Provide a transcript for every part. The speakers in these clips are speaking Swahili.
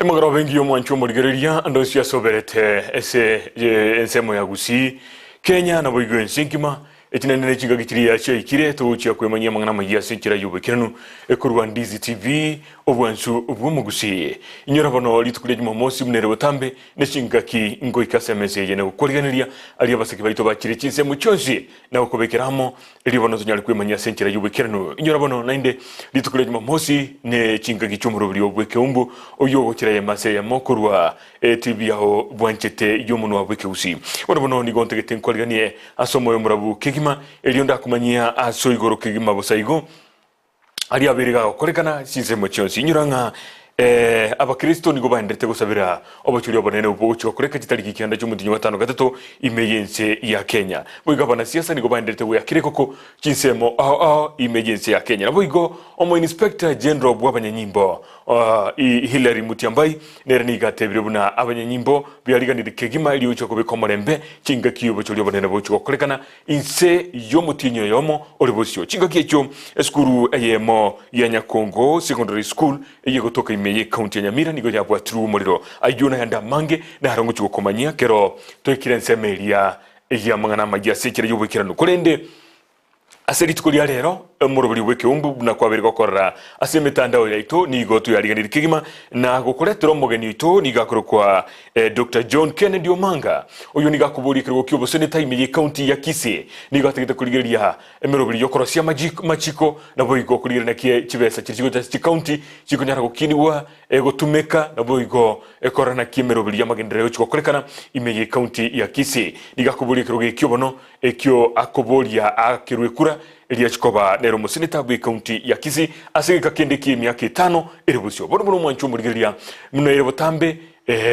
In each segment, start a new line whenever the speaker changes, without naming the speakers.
Magara bengi yo mwancho murigereria ando sia soberete ese ensemo ya gusi Kenya na boigo ensinkima etinene chinga gitiria cha ikire to uchi akwemanyia mangana magia sinkira yubekenu ekurwa Ndizi TV obwansu obwomugusi inyora bono litukule Jumamosi munere botambe ne chinga ki ngo ikasemeze yene ukoriganiria ali abasaki baito bakire chinse muchonzi na ukobekeramo eli bono zonyali kwemanyia sinkira yubekenu inyora bono nainde litukule Jumamosi ne chinga gichumuro buri obweke umbu oyo gokira ya mase ya mokurwa TV yaho bwanchete yomuno abweke usi bono ni gontegete nkoriganie asomo yo murabu elionda kumanyia aso igoro kigima bosaigo ali abiriga korekana sinse mochonsi nyuranga abakristo nigo bandete gusabira obachuri obonene ubucho koreka kitariki cyanda cy'umutinyi wa 5 gatatu emergency ya Kenya boiga bana siasa nigo bandete we akire koko kinsemo emergency ya Kenya boigo omo inspector general bw'abanyanyimbo Hilary Mutiambai nerani gatebire buna abanyanyimbo byaliganira kegima ili ucho kubikomorembe kinga kiyobo cyo obonene bucho korekana inse yo mutinyo yomo olibosyo kinga kicho eskuru ayemo ya Nyakongo secondary school yegotoka ye county ya Nyamira nigo ya bwatru muliro ayuna yanda mange na harongo chukomanyia kero toikirense melia ya mangana magia sekira yubukirano kurende aseri tukulia rero muroburi weke umbu na kwabiri gokora asemetandao yaito nigo tu yaliganira kigima na gokoretero mogeni ito nigakoro kwa Dr. John Kennedy Omanga uyu nigakuburi kirgo kyobo seneta ime county ya Kisii nigategete kuligeria emeroburi yokorosia machiko na boigo kuligeria na kibesa kirgo cha county kikonyara gokiniwa egotumeka na boigo ekorana kimeroburi yamagendere yo korekana ime county ya Kisii nigakuburi kirgo kyobono ekyo akoboria akirwekura Elia Chikoba nero museneta bwe county ya Kisii asika kendeki myaka 5 erebusyo bono mwancho murigeria muno erebotambe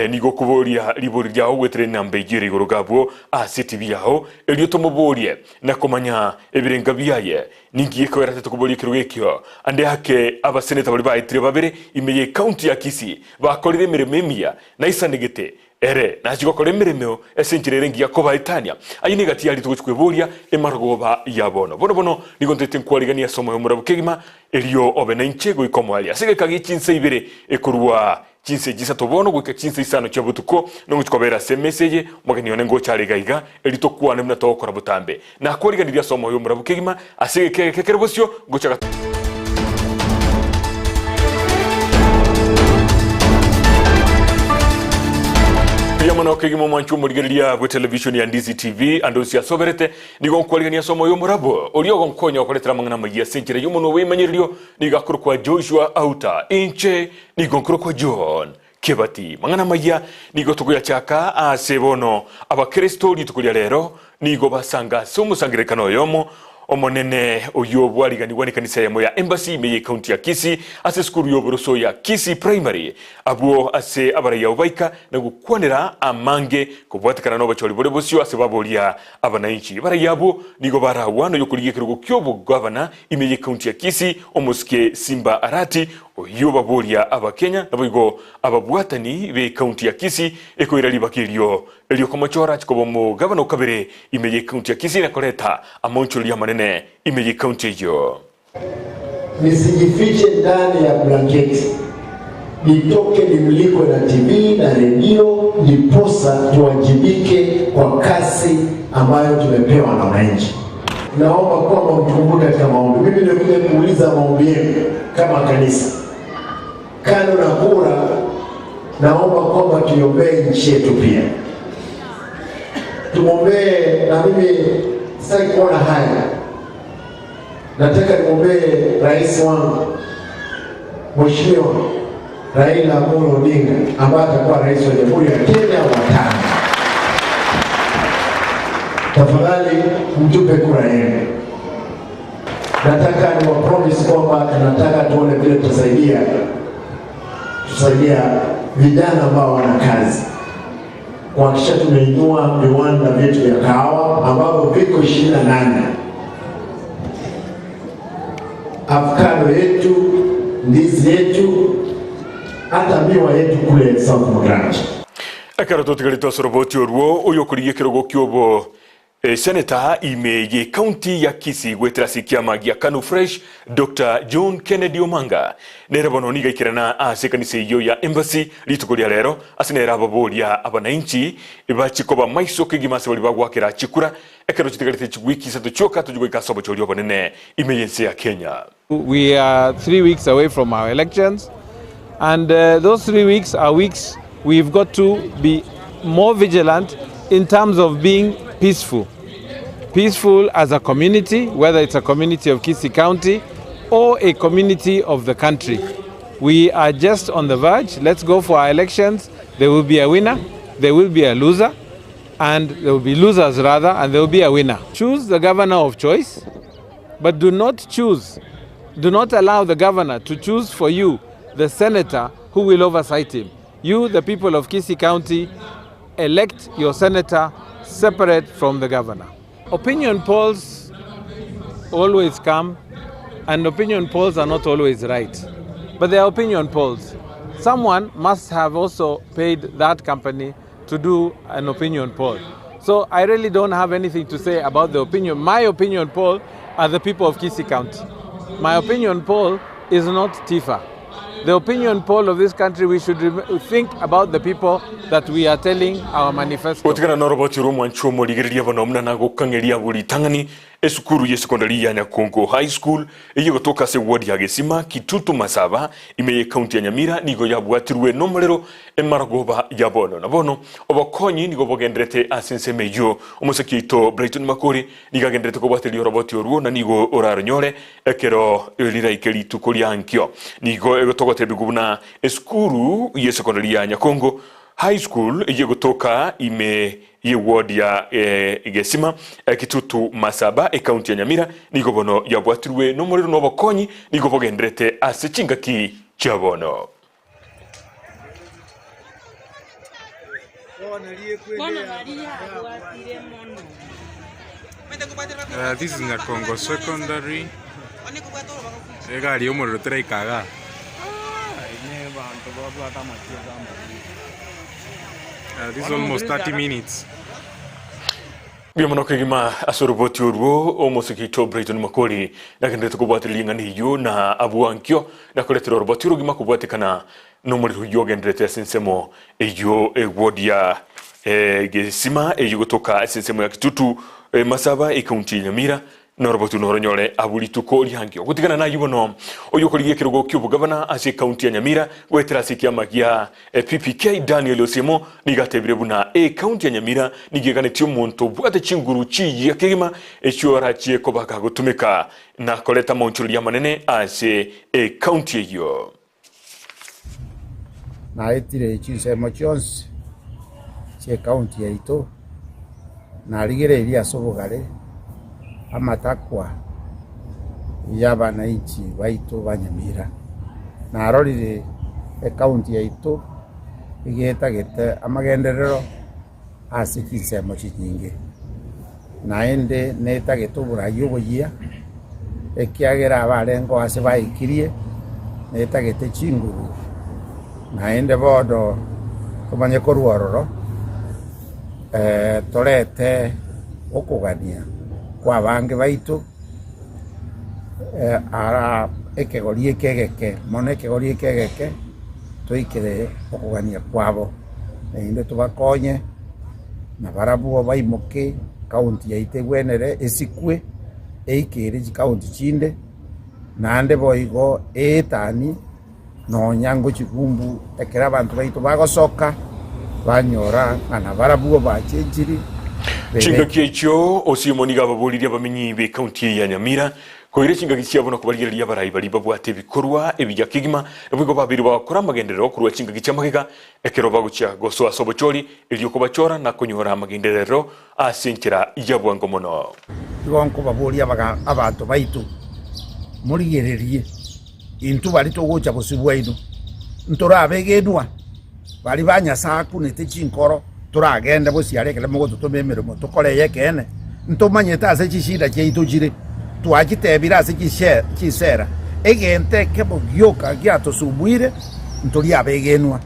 nigo kuboria libori rya ogwetere nambe gire gorogabo CTV yaho elio tomoborie na komanya ebirenga biyaye ningiye ko yarate kuboria kirugekyo ande hake abaseneta bali baitire babere imeye county ya Kisii bakorire mirememia na isanegete ere na chigokore miremeo esenjirere ngiya ko baitania ayine gati yali tukuchweburia emargoba yabono bono nigo ntete nkwaligania somo yo murabukegima elio obena inchego ikomwali asige kagichinse ibere ekurwa chinse jisa tobono gweka chinse isano chabutuko no chikobera semeseye mwagani yone ngo charegaiga elito kuane mna tokora butambe na kwaliganiria somo yo murabukegima asige kekerebosyo gochaga Yamano kegimo mwanchu murigeria bwe television ya Ndizi TV andosia soberete nigo nkwalingania somo yo murabo olio gonkonya okoletera mangana magia senkire yomuno wemanyirio nigakuru kwa Joshua Auta inche nigo nkuru kwa John Kebati mangana magia nigo tukuya chaka asebono abakristo litukulia lero nigo basanga somusangirekano yomo omonene oyo bwaliganiwa ni kanisa ya moya embassy ime county ya Kisii ase skuru yo boroso ya Kisii primary abuo ase abara ya ubaika na gukwanira amange kubwatikana no bacholi bole bosyo ase babolia abananchi bara yabo nigo bara wano yokuliye kirugo kyobo governor ime county ya Kisii omoske Simba Arati oyo babolia abakenya naboigo ababwatani be county ya Kisii ekoira libakilio elio komachora chikobo mo governor kabere ime county ya Kisii na koleta amoncho ya manene ime county yo
nisijifiche ndani ya blanketi nitoke nimlikwe na TV na redio niposa tuwajibike kwa kasi ambayo tumepewa na wananchi. Naomba kwamba mkumbuke katika maombi. Mimi nimekuja kuuliza maombi yenu kama kanisa. Kando na kura, naomba kwamba tuiombee nchi yetu pia. Tumombee, na mimi sitaki kuona haya. Nataka niombee rais wangu Mheshimiwa Raila Amolo Odinga ambaye atakuwa rais wa Jamhuri ya Kenya wa 5. Tafadhali mtupe kura yenu. Nataka niwapromise kwamba nataka tuone vile tusaidia vijana ambao wana kazi. Kuhakikisha tumeinua viwanda vyetu vya kahawa ambavyo viko 28. Avocado yetu, ndizi yetu, hata miwa yetu kule South Mugrange.
Akara totigalito soroboti orwo oyo kuriye kirogo kyobo Senator imeye county ya Kisii gwetera sikiama gia Kanu Fresh Dr. John Kennedy Omanga nera bono niga ikirana ase kanisa iyo ya embassy litukolia rero asinera ababolia abananchi bachikoba maiso kigimase bali bagwakira chikura ekero chitigalite chigwiki sato choka tujugo ikasobo choli obanene imeyense ya Kenya.
We are 3 weeks away from our elections, and those 3 weeks are weeks we've got to be more vigilant in terms of being peaceful as a community, whether it's a community of Kisii County or a community of the country. We are just on the verge. Let's go for our elections. There will be a winner, there will be a loser, and there will be losers rather, and there will be a winner. Choose the governor of choice, but do not allow the governor to choose for you the senator who will oversight him. You, the people of Kisii County, elect your senator separate from the governor. Opinion polls always come, and opinion polls are not always right. But they are opinion polls. Someone must have also paid that company to do an opinion poll. So I really don't have anything to say about the opinion. My opinion poll are the people of Kisii County. My opinion poll is not TIFA. The opinion poll of this country, we should think about the people that we are telling our manifesto.
Otigana noroboti rumu nchomo ligiriria banomna na gokangeria buri tangani esukuru ye secondary ya Nyakongo High School iyo gotoka se ward ya Gesima Kitutu Masaba imeye county ya Nyamira nigo yabwatirwe nomorero emaragoba ya bono na bono obakonyi nigo bogendrete asense mejo omusekito Brighton Makori niga gendrete ko bwateli roboti oruo na nigo oraronyore ekero elira ikeli tukolyankyo nigo egotogote bigubuna esukuru ye secondary ya Nyakongo High School iyo gotoka ime ye ward ya Gesima Kitutu Masaba county ya Nyamira nigo bono yabwatirwe nomorero nobakonyi nigo bogendrete asechingaki chabono.
This is Nyakongo Secondary. Egari omorero teraikaga. This is almost 30 minutes.
Biamano kegima asoroboti urwo omusekito Brighton Makori nagendete kubwatilinga niyo na abuankyo na koletero roboti urugima kubwatikana nomorero yogendrete sensemo eyo ward ya Gesima eyo gotoka sensemo ya Kitutu Masaba county Nyamira na roboti noronyole abulituko lyangyo gutigana na yubono oyo koliye kirogo ky'ubugabana ase county ya Nyamira gwetera sikiama ya PPK Daniel Osimo nigatebire buna county ya Nyamira nigegane tyo muntu bwate chinguru chi ya kigima ecyora chie ko bakagutumika na koleta monchuru ya manene ase county yo
na etire chisemo chonse che county ya ito na rigere ilia sobogare amatakwa y'abananchi baitu banyamira na arorire county ya ito igetagete amagenderero ase kisemo chinyinge na ende netagete burayi oboyia ekiagera abarengo ase baikirie netagete chinguru na ende bodo komanye koruororo torete okugania kwa bange baitu ara ekegori ekegeke mone ekegori ekegeke toikere okugania kwabo inde tubakonye na barabu baimuke county ya Itegwenere esikwe eikere county chinde nande boigo etani no nyango chigumbu ekera abantu baitu bagosoka banyora ana barabu bachenjiri
chingaki echo Osimo niga babulira bamenyi be county ya Nyamira koire chingaki cyabona kubarira barayi bari babwate bikorwa ebijya kigima ebwo babiri bakora amagenderero kurwa chingaki cyamagega ekero bagucya goso asobochori iryo kubachora na kunyora amagenderero asinkira yabwango mono
igonko babulira baga abantu baitu murigererie intu bali togocha bosibwaino ntorabegedwa bali banyasa kunete chinkoro turagenda bosiarekele mugo tutumemeremo tukoreye kene ntomanyeta ase chishida cheitu chire twagitebira ase chisera egente kebo gyoka gyato subwire ntori abegenwa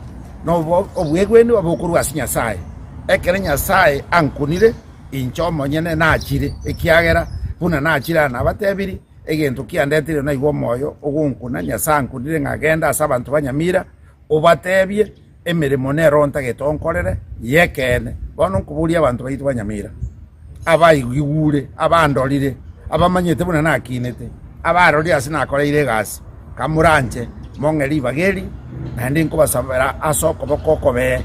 no obwegwene abukurwa Nyasaye ekere Nyasaye ankunire incho monyene nachire ekiagera buna nachira na batebiri egento kiandetire na igwo moyo ogunkuna nyasanku ndire ngagenda asa abantu banyamira obatebie emirimo neronta getonkorere yekene bono nkuburia abantu baitu banyamira abaigure abandorire abamanyete buna nakinete abarori ase nakoreire gasi kamuranche mongeri bageri nandi nkubasabira asoko bokokobe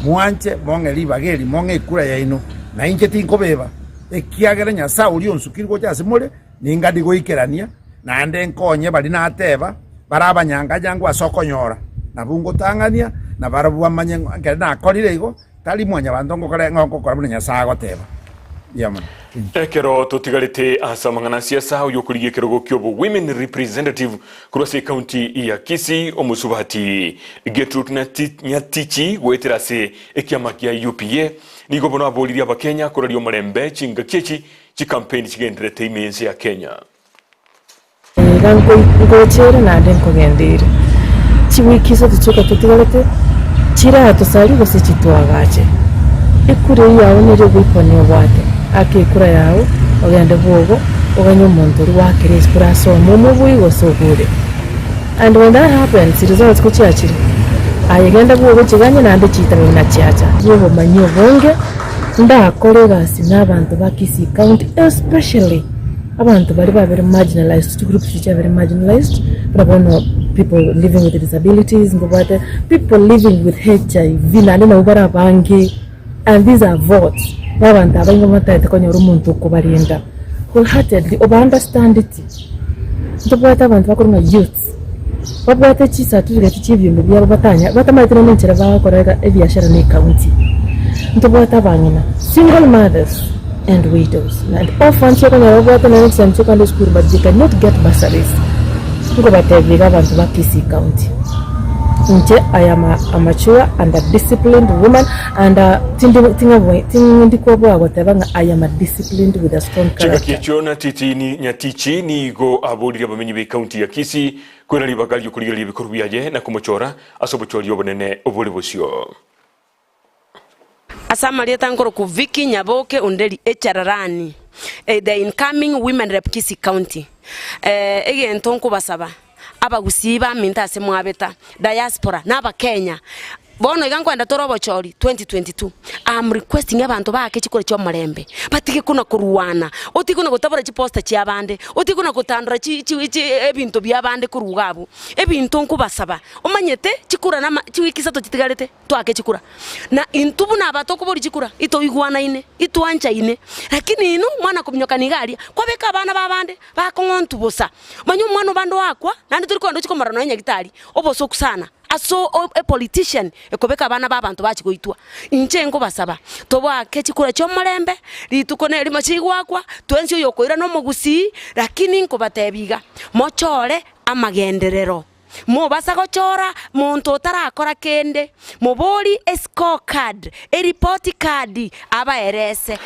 mwanche mongeri bageri monge kura yaino na inche tinkobeba ekiagera nyasa uri onsukirwo cyase mure ningadi goikerania nande nkonye bali nateba barabanyanga jangu asokonyora nabungo tangania na barabu amanye ngena akorire igo tali mwanya bandongo kore ngoko kora nyasa goteba yamana
ekero tutigarite asamangana siasa uyokuriye kerogo kyobo women representative kurase county ya Kisii omusubati Gertrude Nyatichi weterase ekiama kya UPA nigo bono aboliria abakenya korario marembe chinga kechi chi campaign chigenderete imense ya Kenya
gango ngochera nande nkogendere chiwikiso tuchuka tutigarite chira tusali gose chitwagache ikure yawo nire gwiponyo bwate akikura yawo ogende bwogo oganyo muntu wake respiraso mumu bwigo sogure. And when that happens, it results kuchiachiri ayegenda bwogo chiganye nande chitame na chiacha yeho manyo bonge nda kolegasi n'abantu ba Kisii County, especially abantu bari very marginalized, two groups which are very marginalized, but people living with disabilities, people living with HIV, and these are votes. Wholeheartedly understand it. Youth. Babwate chisa tugete chibintu bya batanya batamatira n'inchira bakorega ebyashara ne county. Ntobwata bangina single mothers and widows and orphans who are working in secondary school but they cannot get bursaries. Ngo bateviga abantu ba Kisii County. I am a mature and a disciplined woman, and I am a disciplined with a strong character.
Chika titini Nyatichi ni go abodi abamenyi be county ya Kisii kwena libagali yukuliga libikuru byaje na kumuchora asobochori obonene obole bosio.
Asama lieta nkoro ku Vicky Nyaboke Ondeli Echararani the incoming women rep Kisii County ege ntonko basaba abagusiba minta semwabeta diaspora n'aba Kenya bono igankwenda torobochori 2022. I'm requesting abantu bake chikore cyo marembe batike kuna kuruwana utikuna gutabura chiposta cyabande utikuna gutandura ebintu byabande kurugabo ebintu nkubasaba umanyete chikura na chiwikisato chitigarete twake chikura na intubu na batoko bori chikura ito igwana ine itwancha ine lakini ino mwana kumnyoka nigaria kwabeka abana babande bakongontu bosa manyo mwana bando wakwa nandi turi kwando chikomara no nyagitari oboso kusana aso a politician ekobeka abana babantu bachigoitwa inche ngo basaba toba kechikura cyo marembe litukone limachigwakwa twensi yokoira no mugusi lakini ngo batebiga mochore amagenderero mo basagochora muntu tarakora kende moboli scorecard a report card abaerese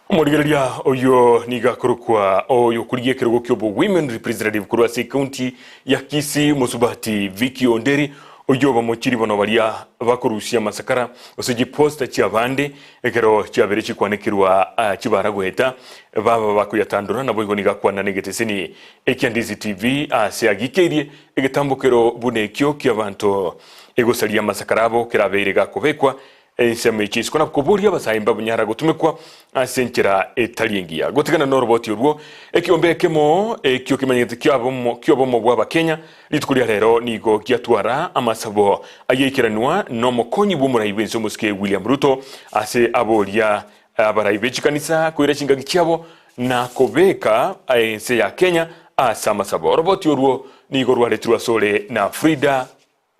Omurigereria oyo niga kurukwa oyo kuriye kirogo kyobo women representative kurwase county ya Kisii musubati Vicky Onderi oyo bamukiri bono baria bakurusia masakara oseji posta cyabande ekero cyabere cikwanekirwa kibara guheta baba bakuyatandura nabo igoniga kwana negeteseni ekyandisi TV ase agikerie egetambukero bunekyo kyabantu egosalia masakara abo kirabere gakobekwa ensema ichisiko na kuburia basayimba bunyara gutumekwa asenkera etaliengia gotegana no roboti urwo ekiombekemo ekiokimanyete kyobomo bwa Kenya litukulia rero nigo gyatwara amasabo ayekiranwa no mokonyi bumurayibe nso muske William Ruto ase aboria abarayibe chikanisa kuira chinga cyabo na kobeka ense ya Kenya asama sabo roboti urwo nigo rwaletwa sole na Frida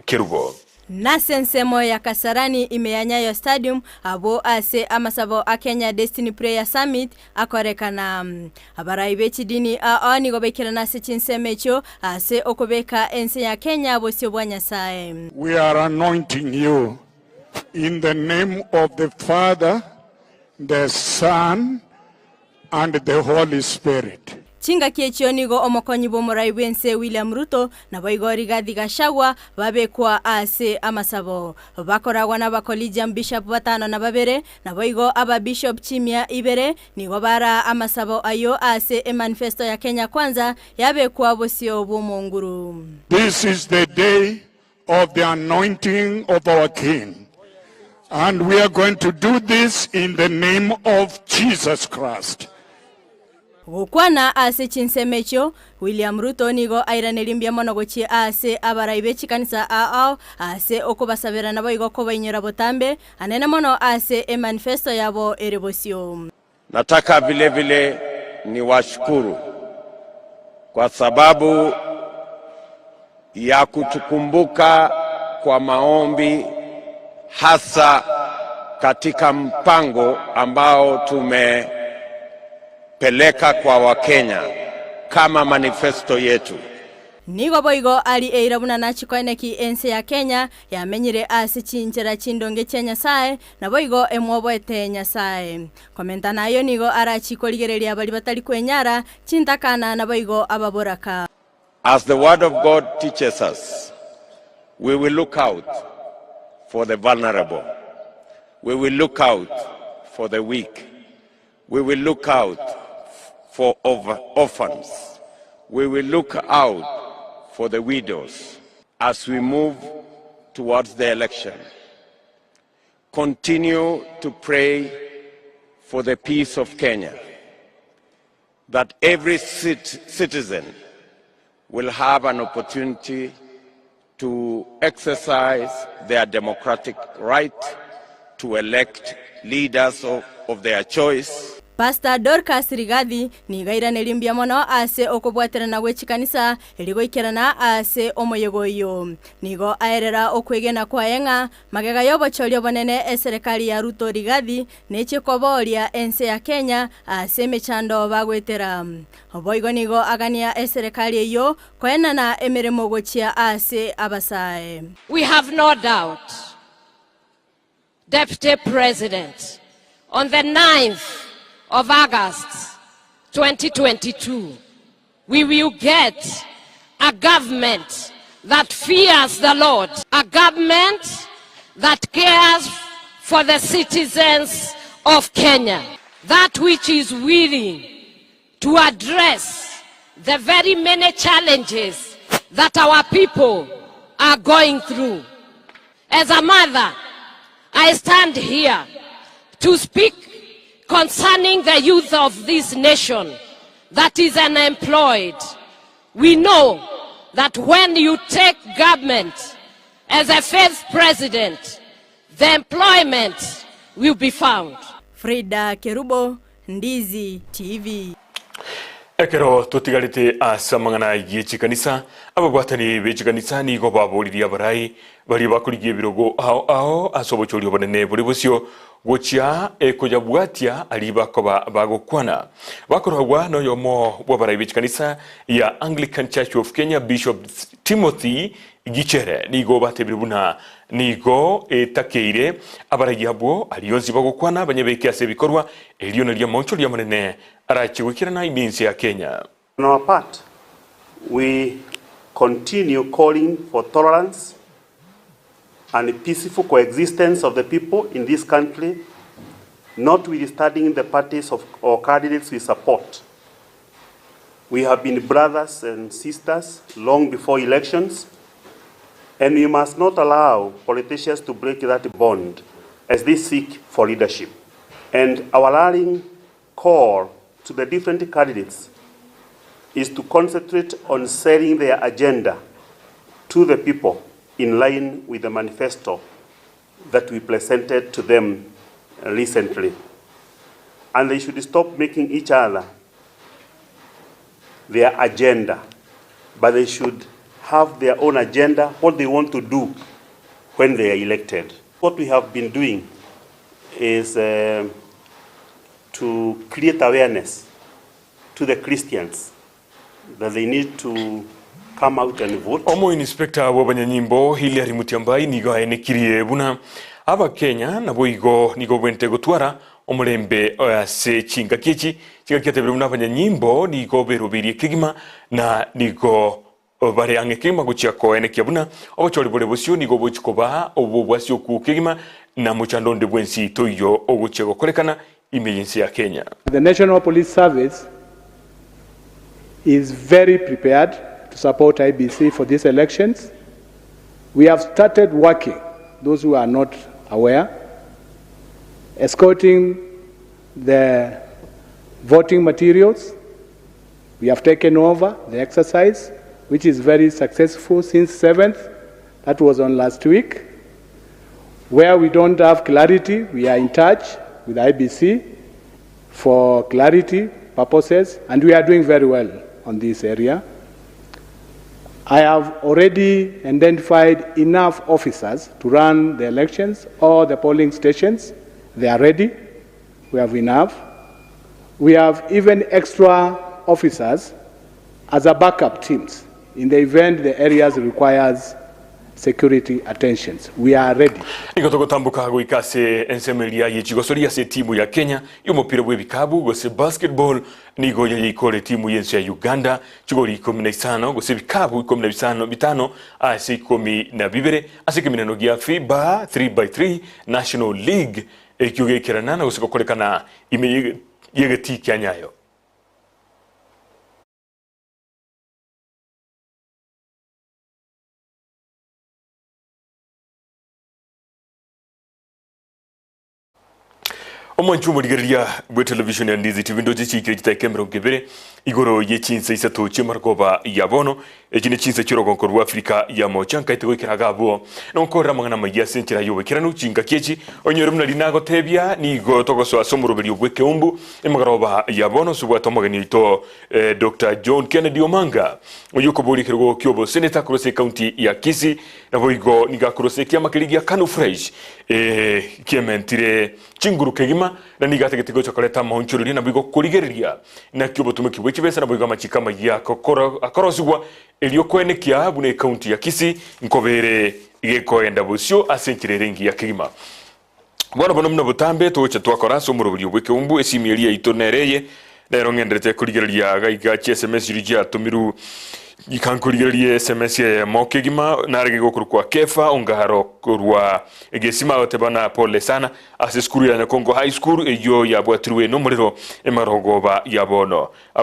Kerugo.
Nasensemo ya Kasarani imeyanyayo stadium abo ase amasabo a Kenya Destiny Prayer Summit akorekana abarayibe chidini ani gobekera nase chinsemecho ase okobeka ense ya Kenya abo siobwanya sae.
We are anointing you in the name of the Father, the Son and the Holy Spirit.
chinga kiechio nigo omokonyi bomorai bwense William Ruto na boigo Rigathi Gachagua babekwa ase amasabo bakoragwa na bakollegium bishop batano na babere na boigo aba bishop chimia ibere nigo bara amasabo ayo ase manifesto ya Kenya Kwanza yabekwa bosio bumonguru.
This is the day of the anointing of our King. And we are going to do this in the name of Jesus Christ.
Gukwana ase chinsemecho William Ruto nigo airanelimbia mono gochi ase abaraibe chikanisa ao ase okobasabera nabo igo kobainyora botambe anene mono ase manifesto yabo erebosio.
Nataka vile vile ni washukuru kwa sababu ya kutukumbuka kwa maombi, hasa katika mpango ambao tumepeleka kwa Wakenya kama manifesto yetu.
Nigo boigo ali eirabuna na chikoeneki ense ya Kenya ya menyire ase chinchera chindonge cha Nyasaye na boigo emwoboete Nyasaye. Komenta nayo nigo arachikoligereria bali batali kwenyara chintakana na boigo ababoraka.
As the word of God teaches us, we will look out for the vulnerable. We will look out for the weak. We will look out for orphans. We will look out for the widows as we move towards the election. Continue to pray for the peace of Kenya, that every citizen will have an opportunity to exercise their democratic right to elect leaders of their choice.
Pastor Dorcas Rigathi ni gaira nelimbia mono ase okobwaterana gwechikanisa eligoikerana ase omoyegoyo nigo aerera okwegena kwaenga magega yobo cholio bonene serikali ya Ruto Rigathi nechikoboria ense ya Kenya ase mechando bagwetera oboigo nigo agania serikali yo kwaena na emeremo gochia ase abasae.
We have no doubt, Deputy President, on the 9th of August 2022, we will get a government that fears the Lord, a government that cares for the citizens of Kenya, that which is willing to address the very many challenges that our people are going through. As a mother, I stand here to speak concerning the youth of this nation that is unemployed. We know that when you take government as a first president, the employment will be found.
Frida Kerubo, Ndizi TV.
Ekero totigarite asamangana yichikanisa abagwatani bechikanisa ni go baburiria barai bari bakurigie birogo ao asobochori bonene buri busyo gochia ekojabwatia aliba koba bagokwana bakoragwa no yomo bwabarai bechikanisa ya Anglican Church of Kenya Bishop Timothy Gichere nigo batebirubuna nigo etakeire abarayabwo aliyonzi bagokwana banyebeke ase bikorwa elioneria moncho lya manene arachigukirana iminsi ya Kenya.
On our part, we continue calling for tolerance and peaceful coexistence of the people in this country, notwithstanding the parties or candidates we support. We have been brothers and sisters long before elections, and we must not allow politicians to break that bond as they seek for leadership. And our rallying call to the different candidates is to concentrate on selling their agenda to the people in line with the manifesto that we presented to them recently. And they should stop making each other their agenda, but they should have their own agenda, what they want to do when they are elected. What we have been doing is to create awareness to the Christians that they need to come out and vote.
Omo inspector wabanyanyimbo Hilary Mutiambai nigo aenekirie buna aba Kenya na boigo nigo bwente gotwara omulembe se chinga kichi kiatebere munabanya nyimbo nigo berubirie kigima na nigo bare ange kigima guchia koene kiabuna obochori bole bosio nigo bochikoba obo bwasio ku kigima na muchandonde bwensi toyo oguchego kolekana emergency ya Kenya.
The National Police Service is very prepared to support IBC for these elections. We have started working, those who are not aware, escorting the voting materials. We have taken over the exercise, which is very successful since 7th. That was on last week. Where we don't have clarity, we are in touch with IBC for clarity purposes, and we are doing very well on this area. I have already identified enough officers to run the elections or the polling stations. They are ready. We have enough. We have even extra officers as a backup teams in the event the areas requires security attentions. We are ready.
Niko tambuka guikase ensemelia yechigosoria se timu ya Kenya yomupira bwebikabu gose basketball nigo yikore timu yense ya Uganda chigori 15 gose bikabu 15 ase 12 ase kiminano gya FIBA 3x3 National League ekyugekerana na gose kokolekana ime yegeti kyanyayo. Omanchu murigeria bwe television ya Ndizi TV ndo chikire kitakemero kebere igoro yechinse isato chimarkoba yabono ejine chinse chirogonko rwa Afrika ya mochanka itego kiragabo nonkora mangana magia senchira yobe kiranu chinga kechi onyore muna linago tebia ni go togoso asomuro beli obweke umbu emagaroba yabono subwa tomogani to Dr. John Kennedy Omanga oyuko boli kirgo kyobo senator cross county ya Kisii na boigo niga cross kia makiligia kanu fresh kiementire chinguru kegima na niga tegetigo chokoleta mahonchururi na bigo kurigeria na kyobo tumeki wechibesa na boigo machikama ya akorosugwa elio kwene kia bune county ya Kisii nkobere igeko enda busio asenchire rengi ya kegima bwana bono mna butambe tocha twakora somuro buli obweke umbu esimilia itonereye nero ngendrete kurigeria gaiga SMS rijia tumiru ikankurigeriye SMS ya mokegima narege gokuru kwa kefa ongaharo kurwa egesima otebana pole sana ase skuru ya Kongo High School eyo ya bwatruwe no muriro emarogoba yabono